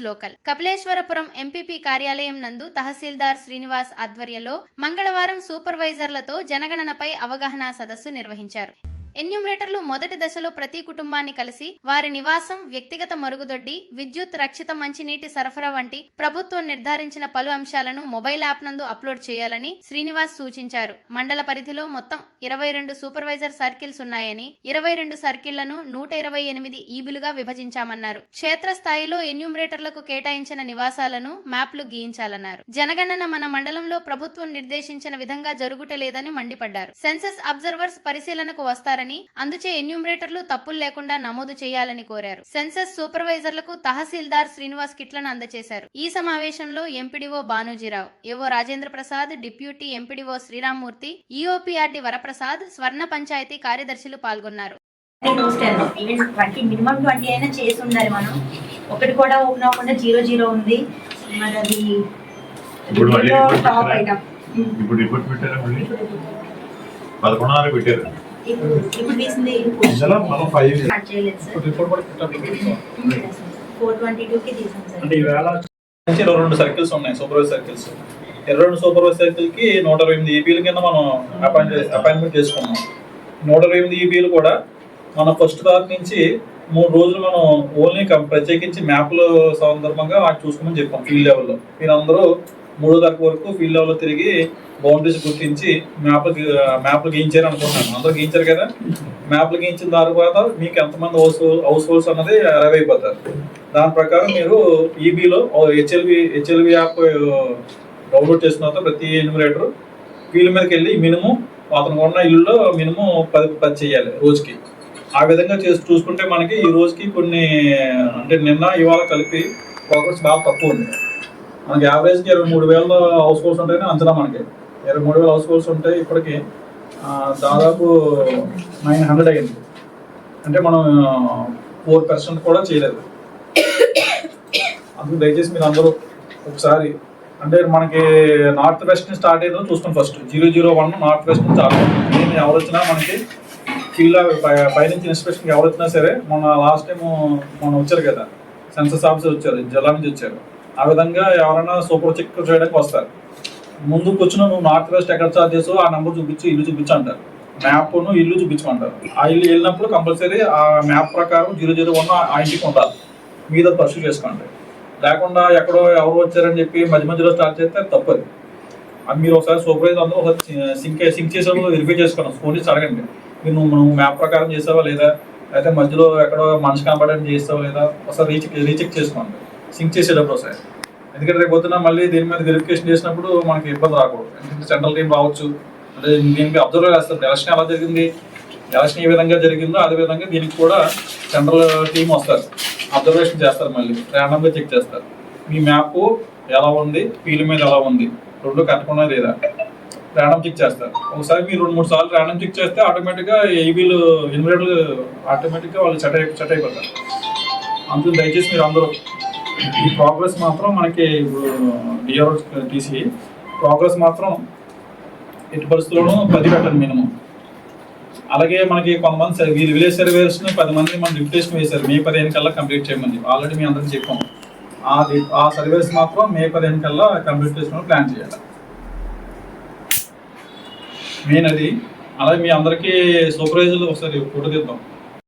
Local. Kapileswarapuram MPP కార్యాలయం నందు తహసీల్దార్ శ్రీనివాస్ ఆధ్వర్యంలో మంగళవారం సూపర్వైజర్లతో జనగణనపై అవగాహన సదస్సు నిర్వహించారు. ఎన్యూమరేటర్లు మొదటి దశలో ప్రతి కుటుంబాన్ని కలిసి వారి నివాసం, వ్యక్తిగత మరుగుదొడ్డి, విద్యుత్, రక్షిత మంచినీటి సరఫరా వంటి ప్రభుత్వం నిర్ధారించిన పలు అంశాలను మొబైల్ యాప్ నందు అప్లోడ్ చేయాలని శ్రీనివాస్ సూచించారు. మండల పరిధిలో మొత్తం 22 సూపర్వైజర్ సర్కిల్స్ ఉన్నాయని 22 సర్కిళ్లను 128 ఈబులుగా విభజించామన్నారు. క్షేత్రస్థాయిలో ఎన్యూమరేటర్లకు కేటాయించిన నివాసాలను మ్యాప్లు గీయించాలన్నారు. జనగణన మన మండలంలో ప్రభుత్వం నిర్దేశించిన విధంగా జరుగుటలేదని మండిపడ్డారు. సెన్సస్ అబ్జర్వర్స్ పరిశీలనకు వస్తారని, అందుచే ఎన్యూమరేటర్లు తప్పులు లేకుండా నమోదు చేయాలని కోరారు. సెన్సస్ సూపర్వైజర్లకు తహసీల్దార్ శ్రీనివాస్ కిట్లను అందజేశారు. ఈ సమావేశంలో MPDO Banujirao, AO Rajendra Prasad, deputy MPDO Srirammurthy, EOPRD Varaprasad, Swarna panchayat కార్యదర్శులు పాల్గొన్నారు. మినిమం 20 అయినా చేసి ఉండాలి. మనం ఒకటి కూడా ఓపెన్ అవ్వకుండా 0 ఉంది. మరి అది టాప్ ఐటమ్. ఇప్పుడు రిపోర్ట్ పెట్టారా? మళ్ళీ 11 పెట్టారు. ఇప్పుడు తీసింది మనం 5 స్టార్ట్ చేయలేదు సార్. రిపోర్ట్ కూడా పెట్టాలి. 422 కి తీసాం సార్. అంటే ఈవేళ 22 సర్కిల్స్ ఉన్నాయి, సూపర్వైజర్ సర్కిల్స్. 22 సూపర్వైజర్ సర్కిల్ కి 128 ఈబీల కింద మనం అపాయింట్మెంట్ చేసుకున్నాం. 128 ఈబీలు కూడా మన ఫస్ట్ తారీఖు నుంచి 3 రోజులు మనం ఓన్లీ ప్రత్యేకించి మ్యాప్ల సందర్భంగా వాటి చూసుకోమని చెప్పాం. ఫీల్డ్ లెవెల్లో మీరందరూ 3వ తారీఖు వరకు ఫీల్డ్ లెవెల్లో తిరిగి బౌండరీస్ గుర్తించి మ్యాప్లు గీయించారు అనుకుంటున్నాను. అందరూ గీయించారు కదా. మ్యాప్లు గీయించిన తర్వాత మీకు ఎంతమంది హౌస్ హోల్డ్స్ అన్నది అరైవ్ అయిపోతారు. దాని ప్రకారం మీరు ఈబీలో హెచ్ఎల్వి యాప్ డౌన్లోడ్ చేసిన తర్వాత ప్రతి ఎన్యూమరేటర్ ఫీల్డ్ మీదకి వెళ్ళి మినిమం అతను ఉన్న ఇల్లులో మినిమం 10 చేయాలి రోజుకి. ఆ విధంగా చూసుకుంటే మనకి ఈ రోజుకి కొన్ని అంటే నిన్న ఇవాళ కలిపి ప్రోగ్రెస్ బాగా తక్కువ ఉంది. మనకి యావరేజ్కి 23,000 హౌస్ హోల్డ్స్ ఉంటాయని అంచనా. మనకి 23,000 హౌస్ హోల్డ్స్ ఉంటాయి. ఇప్పటికి దాదాపు 900 అయింది. అంటే మనం 4% కూడా చేయలేదు. అందుకు దయచేసి మీరు అందరూ ఒకసారి అంటే మనకి నార్త్ వెస్ట్ నుంచి స్టార్ట్ అయ్యేదో చూసుకుని ఫస్ట్ 001 నార్త్ వెస్ట్ నుంచి స్టార్ట్ అవుతుంది. నేను ఎవరు వచ్చినా మనకి ఫీల్డ్ పైనుంచి ఇన్స్పెక్షన్ ఎవరు వచ్చినా సరే, మొన్న లాస్ట్ టైం మనం వచ్చారు కదా, సెన్సస్ ఆఫీసర్ వచ్చారు, జిల్లా నుంచి వచ్చారు. ఆ విధంగా ఎవరైనా సూపర్ చెక్ చేయడానికి వస్తారు. ముందు కూర్చుని నువ్వు నార్త్ వెస్ట్ ఎక్కడ చార్జ్ చేసావు ఆ నెంబర్ చూపించి ఇల్లు చూపించు అంటారు. మ్యాప్ను ఇల్లు చూపించమంటారు. ఆ ఇల్లు వెళ్ళినప్పుడు కంపల్సరీ ఆ మ్యాప్ ప్రకారం 001 ఆ ఇంటికి ఉండాలి. మీద పర్సూ చేసుకోండి. లేకుండా ఎక్కడో ఎవరు వచ్చారని చెప్పి మధ్యలో స్టార్ట్ చేస్తే తప్పదు. అది మీరు ఒకసారి సూపర్వైజర్ అందరూ ఒకసారి సింక్ చేసేప్పుడు వెరిఫై చేసుకోండి. ఫోన్ చేసి అడగండి, నువ్వు మ్యాప్ ప్రకారం చేసావా లేదా, అయితే మధ్యలో ఎక్కడో మనిషి కనపడని చేస్తావా లేదా, ఒకసారి రీచెక్ చేసుకోండి సింక్ చేసేటప్పుడు ఒకసారి. ఎందుకంటే రేపు పొద్దున మళ్ళీ దీని మీద వెరిఫికేషన్ చేసినప్పుడు మనకి ఇబ్బంది రాకూడదు. ఎందుకంటే సెంట్రల్ టీం రావచ్చు, అంటే దీనికి అబ్జర్వ్ చేస్తారు. ఎలక్షన్ ఎలా జరిగింది, ఎలక్షన్ ఏ విధంగా జరిగిందో అదే విధంగా దీనికి కూడా సెంట్రల్ టీం వస్తారు, అబ్జర్వేషన్ చేస్తారు, మళ్ళీ ర్యాండమ్గా చెక్ చేస్తారు. మీ మ్యాప్ ఎలా ఉంది, ఫీల్డ్ మీద ఎలా ఉంది, రెండు కట్టకుండా లేదా ర్యాండమ్ చెక్ చేస్తారు. ఒకసారి మీరు 2-3 సార్లు ర్యాండమ్ చెక్ చేస్తే ఆటోమేటిక్గా ఈబీలు ఎన్యూమరేటర్లు ఆటోమేటిక్గా వాళ్ళు సెట్ అయిపోతారు. అందుకు దయచేసి మీరు అందరూ ఈ ప్రోగ్రెస్ మాత్రం మనకి ఇప్పుడు డిఆర్ఓ తీసి ప్రోగ్రెస్ మాత్రం ఎట్టి పరిస్థితుల్లోనూ 10 పెట్టండి మినిమం. అలాగే మనకి కొంతమంది విలేజ్ సర్వేయర్స్ని 10 మంది మనం డిప్యుటేషన్ వేశారు. మే 15 కల్లా కంప్లీట్ చేయమని ఆల్రెడీ మీ అందరికీ చెప్పాము. ఆ సర్వేస్ మాత్రం మే 15 కల్లా కంప్లీట్ చేసుకుని ప్లాన్ చేయాలి. మెయిన్ అది. అలాగే మీ అందరికీ సూపర్వైజర్లు ఒకసారి ఫోటో తీద్దాం.